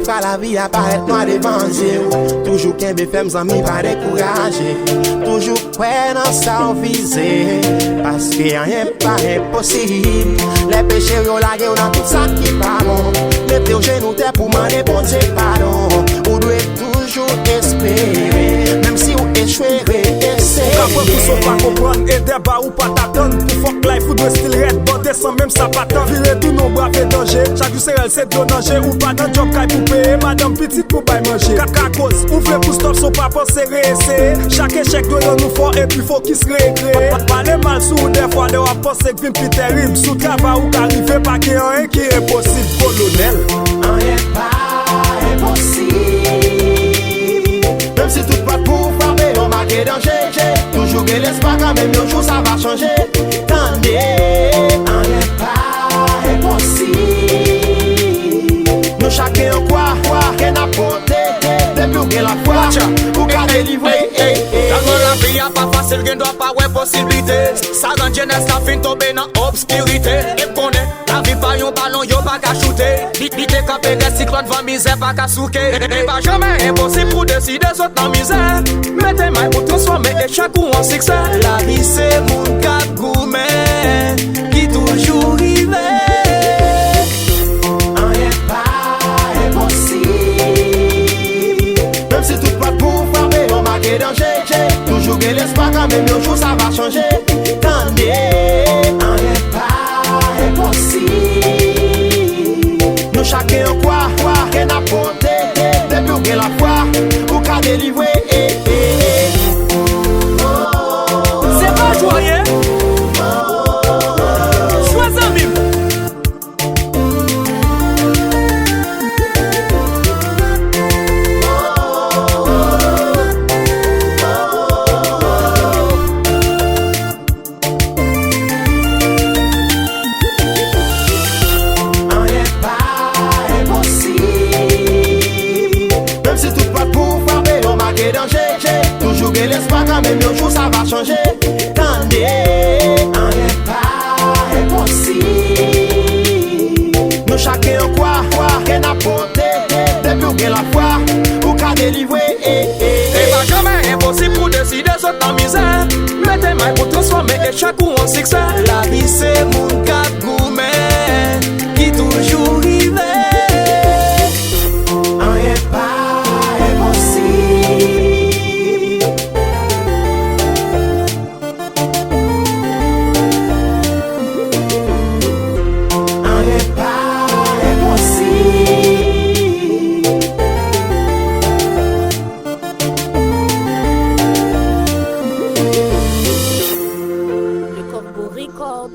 des fois la vie apparaît noire devant yeux. Toujours qu'un BFM amis pas découragé. Toujours ouais dans sa visée. Parce que rien pas impossible. Les péchés yo la gueule dans tout ça qui pas bon. Mettez au genou terre pour demander bon Dieu pardon. Vous devez toujours espérer. Même si vous échouez, essayez. Après pour son pas comprendre et débat ou pas t'attendre. Pour fuck life ou de style red. Bordé sans même ça pas tant. Virer tout nos bras fait danger. Chaque jour c'est elle c'est de danger. Ou pas dans job caille pour payer. Madame petite pour pas manger. Quatre cause, ouvre pour stop son pas penser réessayer. Chaque échec doit nous fort et puis faut qu'il se récrée. Parler mal sous des fois de la penser que vient plus terrible. Sous travail ou qu'arriver pas qu'il y a rien qui est impossible. Colonel, rien pas impossible. Même si tout pas pour frapper, on marque danger. Toujours que l'espoir quand même un jour ça va changer. Tendez, rien pas impossible. Nous chacun quoi qu'on a porté. Depuis que la foi, pour qu'à délivrer. Dans la vie, y'a pas facile, qu'on doit pas avoir possibilité. Ça rend jeunesse la fin tomber dans l'obscurité. Et qu'on est, la vie pas yon ballon, yon pas qu'à shooter. Vite campé des cyclones, devant misère, pas qu'à souquer. Et pas jamais impossible pour décider sauter dans misère. Mettez main pour transformer échec ou en succès. La vie c'est mon cap gourmet, qui toujours rive. Rien pas impossible. Même si tout pas pour frapper, on marque danger. Toujours que l'espoir quand même un jour ça va changer. Tendez, rien pas impossible. Nous chacun quoi qu'on a porté. Depuis que la foi, pour qu'à délivrer. c'est pas joyeux. Sois ami. Rien pas impossible. Même si tout pas pour frapper, on marque danger. Toujours que l'espoir quand même un jour ça va changer. Tendez, rien pas impossible. Nous chacun quoi qu'on a porté. Depuis que la foi, pour qu'à délivrer. Et pas jamais impossible pour décider sauter dans misère. Mettez main pour transformer échec ou en succès. La vie c'est mon cap gourmet, qui toujours rive. Rien pas impossible. Rien pas impossible. Le Corbeau Record.